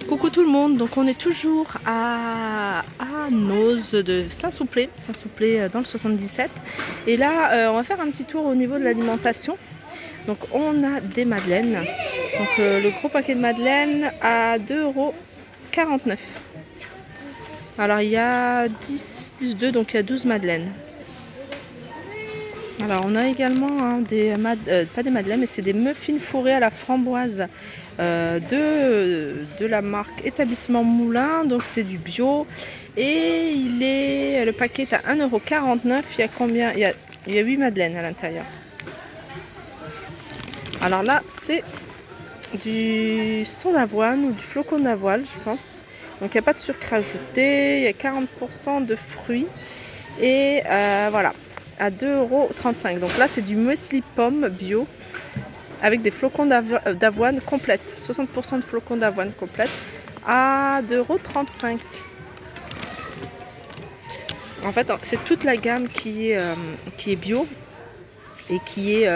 Coucou tout le monde, donc on est toujours à Noz de Saint-Souplé, dans le 77. Et là, on va faire un petit tour au niveau de l'alimentation. Donc on a des madeleines. Donc le gros paquet de madeleines à 2,49 €. Alors il y a 10 plus 2, donc il y a 12 madeleines. Alors on a également pas des madeleines, mais c'est des muffins fourrés à la framboise de la marque Établissement Moulin. Donc c'est du bio et le paquet est à 1,49 €. Il y a combien? Il y a 8 madeleines à l'intérieur. Alors là c'est du son d'avoine ou du flocon d'avoine, je pense. Donc il n'y a pas de sucre ajouté, il y a 40% de fruits et voilà, à 2,35 €. Donc là c'est du muesli pomme bio avec des flocons d'avoine complète, 60% de flocons d'avoine complète à 2,35 €. En fait c'est toute la gamme qui est bio et qui est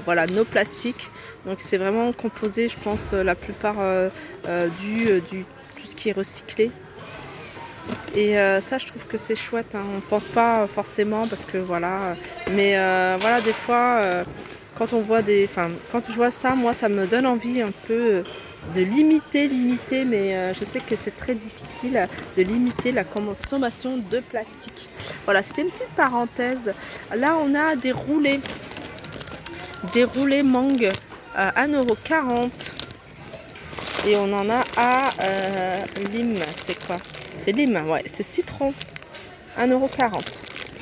voilà, no plastique. Donc c'est vraiment composé, je pense, la plupart tout ce qui est recyclé. Et ça je trouve que c'est chouette, hein. On ne pense pas forcément parce que voilà. Mais voilà, des fois quand je vois ça, moi ça me donne envie un peu de limiter, mais je sais que c'est très difficile de limiter la consommation de plastique. Voilà, c'était une petite parenthèse. Là on a des roulés mangue à 1,40 €. Et on en a à lime, c'est quoi? C'est lime, ouais, c'est citron, 1,40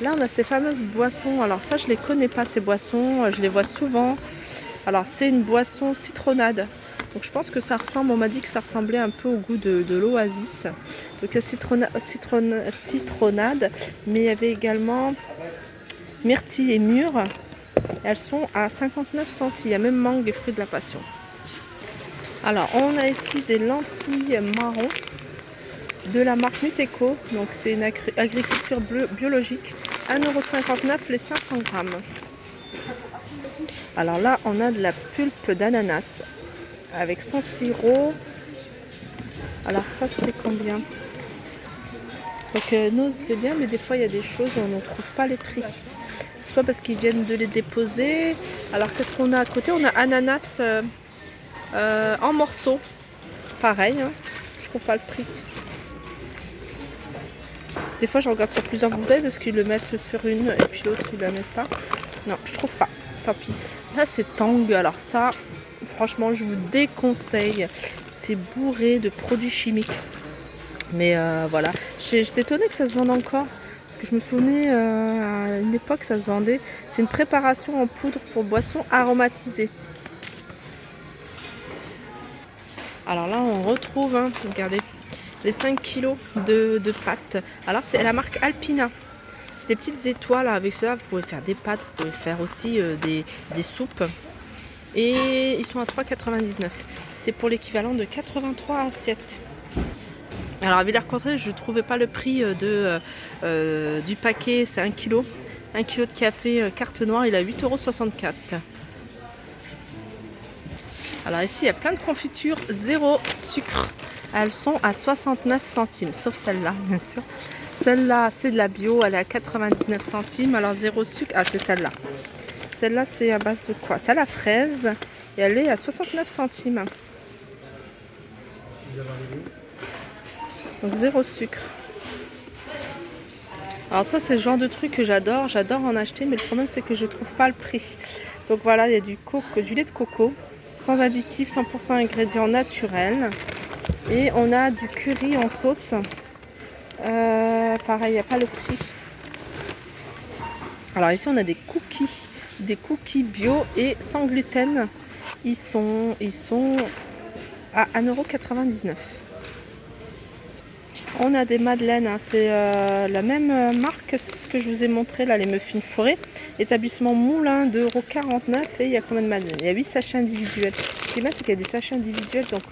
€. Là on a ces fameuses boissons, alors ça je les connais pas, ces boissons, je les vois souvent. Alors c'est une boisson citronnade, donc je pense que ça ressemble, on m'a dit que ça ressemblait un peu au goût de l'Oasis. Donc la citronnade, mais il y avait également myrtille et mûre. Elles sont à 59 centimes, il y a même mangue et fruits de la passion. Alors on a ici des lentilles marron de la marque Nuteco, donc c'est une agriculture biologique, 1,59 € les 500 grammes. Alors là on a de la pulpe d'ananas avec son sirop. Alors ça c'est combien? Donc Noz c'est bien, mais des fois il y a des choses où on ne trouve pas les prix, soit parce qu'ils viennent de les déposer. Alors qu'est-ce qu'on a à côté? On a ananas en morceaux, pareil, hein. Je trouve pas le prix. Des fois je regarde sur plusieurs bouteilles parce qu'ils le mettent sur une et puis l'autre ils la mettent pas. Non, je trouve pas, tant pis. Là c'est Tang, alors ça franchement je vous déconseille, c'est bourré de produits chimiques. Mais voilà, j'étais étonnée que ça se vende encore, parce que je me souvenais à une époque ça se vendait. C'est une préparation en poudre pour boissons aromatisées. Alors là on retrouve, hein, regardez, les 5 kg de pâtes. Alors c'est la marque Alpina. C'est des petites étoiles, avec ça vous pouvez faire des pâtes, vous pouvez faire aussi des soupes. Et ils sont à 3,99 €. C'est pour l'équivalent de 83 assiettes. Alors à Villers-Cotterêts, je ne trouvais pas le prix du paquet, c'est 1 kg. 1 kg de café carte noire, il est à 8,64 €. Alors ici, il y a plein de confitures, zéro sucre. Elles sont à 69 centimes, sauf celle-là, bien sûr. Celle-là, c'est de la bio, elle est à 99 centimes. Alors zéro sucre, ah c'est celle-là. Celle-là, c'est à base de quoi? C'est à la fraise et elle est à 69 centimes. Donc zéro sucre. Alors ça c'est le genre de truc que j'adore en acheter, mais le problème c'est que je trouve pas le prix. Donc voilà, il y a du lait de coco, sans additifs, 100% ingrédients naturels. Et on a du curry en sauce. Pareil, il n'y a pas le prix. Alors ici on a des cookies bio et sans gluten. Ils sont à 1,99 €. On a des madeleines, hein, c'est la même marque que ce que je vous ai montré là, les muffins fourrés. Établissement Moulin, 2,49 € et il y a combien de madeleines? Il y a 8 sachets individuels. Ce qui est bien, c'est qu'il y a des sachets individuels, donc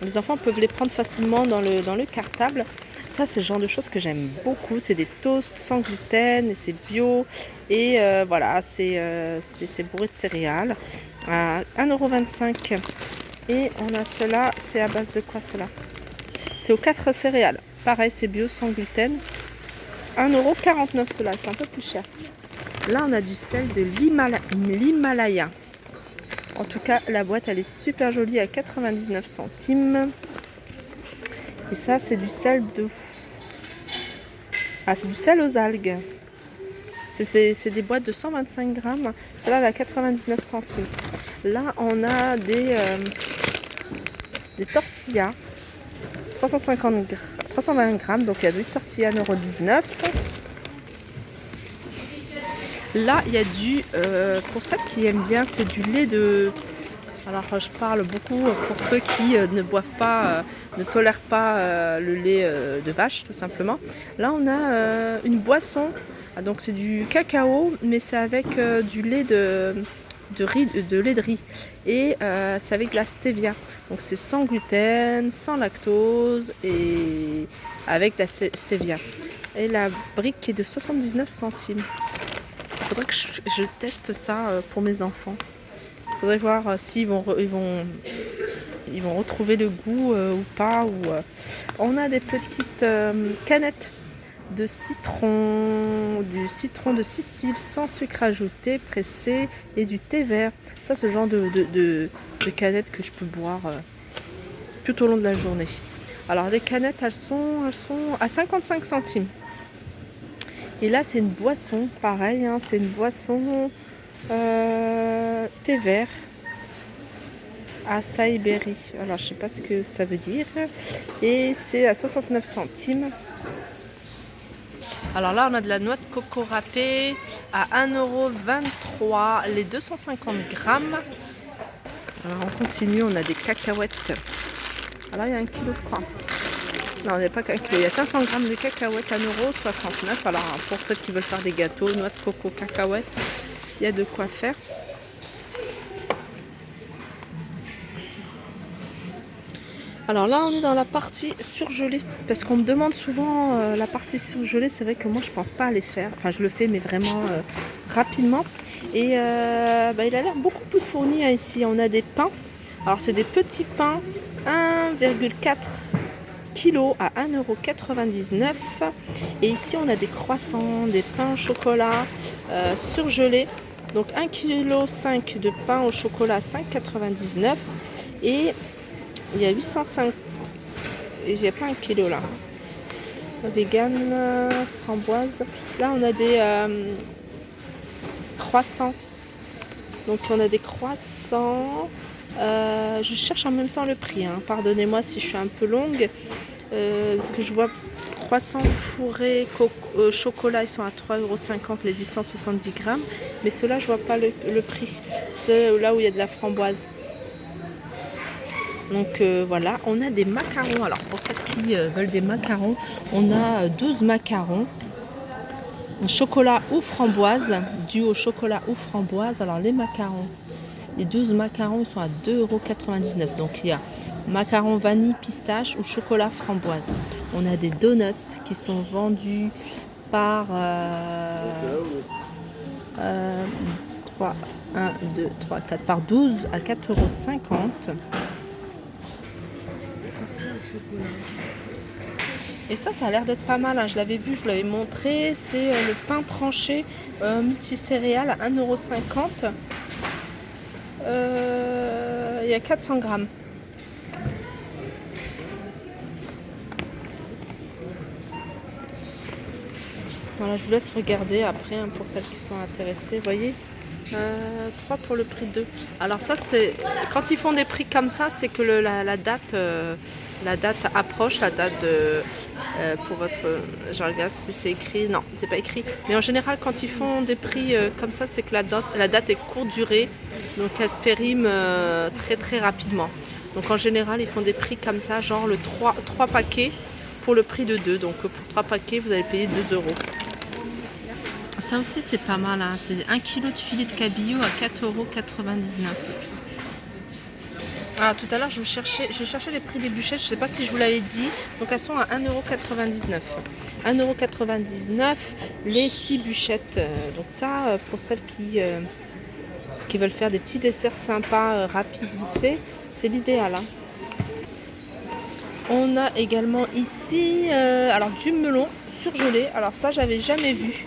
les enfants peuvent les prendre facilement dans le cartable. Ça c'est le genre de choses que j'aime beaucoup, c'est des toasts sans gluten et c'est bio et voilà, c'est bourré de céréales à 1,25 €. Et on a cela, c'est à base de quoi cela? C'est aux 4 céréales. Pareil, c'est bio, sans gluten. 1,49 € ceux-là, c'est un peu plus cher. Là, on a du sel de l'Himalaya. En tout cas, la boîte, elle est super jolie à 99 centimes. Et ça, c'est du sel de... Ah, c'est du sel aux algues. C'est des boîtes de 125 grammes. Celle-là, elle est à 99 centimes. Là, on a des tortillas. 320 grammes. Donc, il y a 8 tortillas 1,19 €. Là, il y a du... pour celles qui aiment bien, c'est du lait de... Alors, je parle beaucoup pour ceux qui ne boivent pas... ne tolèrent pas le lait de vache, tout simplement. Là, on a une boisson. Ah, donc, c'est du cacao, mais c'est avec du lait de lait de riz. Et c'est avec de la stevia. Donc, c'est sans gluten, sans lactose et avec de la stevia. Et la brique est de 79 centimes. Il faudrait que je teste ça pour mes enfants. Il faudrait voir s'ils vont retrouver le goût ou pas. On a des petites canettes de citron, du citron de Sicile sans sucre ajouté, pressé et du thé vert. Ça, c'est ce genre de canettes que je peux boire tout au long de la journée. Alors, des canettes, elles sont à 55 centimes. Et là, c'est une boisson, pareil, hein, c'est une boisson thé vert. Açaï berry. Alors, je sais pas ce que ça veut dire. Et c'est à 69 centimes. Alors là, on a de la noix de coco râpée à 1,23 € les 250 grammes. Alors, on continue, on a des cacahuètes. Alors, il y a 1 kilo, je crois. Non, il n'y a pas qu'un kilo. Il y a 500 grammes de cacahuètes à 1,69 €. Alors, pour ceux qui veulent faire des gâteaux, noix de coco, cacahuètes, il y a de quoi faire. Alors là, on est dans la partie surgelée. Parce qu'on me demande souvent la partie surgelée. C'est vrai que moi, je pense pas à les faire. Enfin, je le fais, mais vraiment rapidement. Et il a l'air beaucoup plus fourni hein, ici. On a des pains. Alors, c'est des petits pains. 1,4 kg à 1,99 €. Et ici, on a des croissants, des pains au chocolat surgelés. Donc, 1,5 kg de pain au chocolat à 5,99 €. Et il y a 805. Et j'ai pas 1 kilo là. Vegan, framboise. Là, on a des croissants. Donc, on a des croissants. Je cherche en même temps le prix. Hein. Pardonnez-moi si je suis un peu longue. Parce que je vois croissants fourrés chocolat, ils sont à 3,50 € les 870 grammes. Mais ceux-là, je vois pas le prix. C'est là où il y a de la framboise. Donc voilà, on a des macarons. Alors pour celles qui veulent des macarons, on a 12 macarons. Chocolat ou framboise, dû au chocolat ou framboise. Alors les macarons, les 12 macarons sont à 2,99 €. Donc il y a macarons vanille, pistache ou chocolat framboise. On a des donuts qui sont vendus par 4 par 12 à 4,50 €. Et ça a l'air d'être pas mal, hein. Je l'avais vu, je vous l'avais montré. C'est le pain tranché multicéréales à 1,50 €. Il y a 400 grammes. Voilà, je vous laisse regarder après hein, pour celles qui sont intéressées. Vous voyez 3 pour le prix de 2. Alors ça, c'est quand ils font des prix comme ça, c'est que la date approche, la date pour votre... Je regarde si c'est écrit. Non, c'est pas écrit. Mais en général, quand ils font des prix comme ça, c'est que la date est courte durée. Donc elle se périme très très rapidement. Donc en général, ils font des prix comme ça, genre le 3 paquets pour le prix de 2. Donc pour 3 paquets, vous allez payer 2 €. Ça aussi, c'est pas mal. Hein. C'est 1 kg de filet de cabillaud à 4,99 €. Ah, tout à l'heure, je cherchais les prix des bûchettes. Je ne sais pas si je vous l'avais dit. Donc, elles sont à 1,99 €. 1,99 € les 6 bûchettes. Donc, ça, pour celles qui veulent faire des petits desserts sympas, rapides, vite fait, c'est l'idéal. Hein. On a également ici alors du melon surgelé. Alors ça, j'avais jamais vu.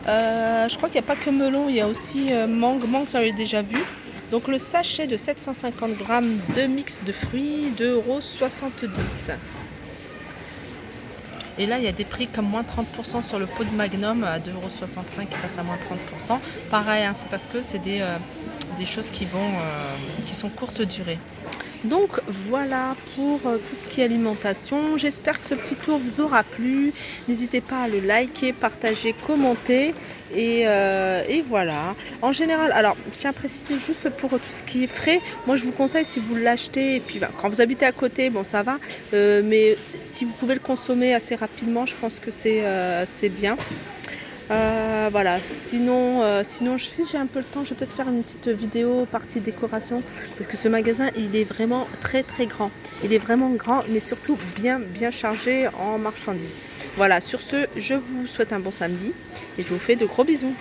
Je crois qu'il n'y a pas que melon, il y a aussi mangue. Mangue, ça j'avais déjà vu. Donc le sachet de 750 grammes de mix de fruits, 2,70 €. Et là, il y a des prix comme moins 30% sur le pot de Magnum à 2,65 € qui passe à moins 30%. Pareil, hein, c'est parce que c'est des choses qui sont courte durée. Donc voilà pour tout ce qui est alimentation. J'espère que ce petit tour vous aura plu. N'hésitez pas à le liker, partager, commenter. Et voilà. En général, alors je tiens à préciser juste pour tout ce qui est frais, moi je vous conseille si vous l'achetez, et puis quand vous habitez à côté, bon ça va, mais si vous pouvez le consommer assez rapidement, je pense que c'est bien. Voilà, sinon si j'ai un peu le temps, je vais peut-être faire une petite vidéo partie décoration, parce que ce magasin il est vraiment très très grand. Il est vraiment grand, mais surtout bien chargé en marchandises. Voilà, sur ce, je vous souhaite un bon samedi et je vous fais de gros bisous.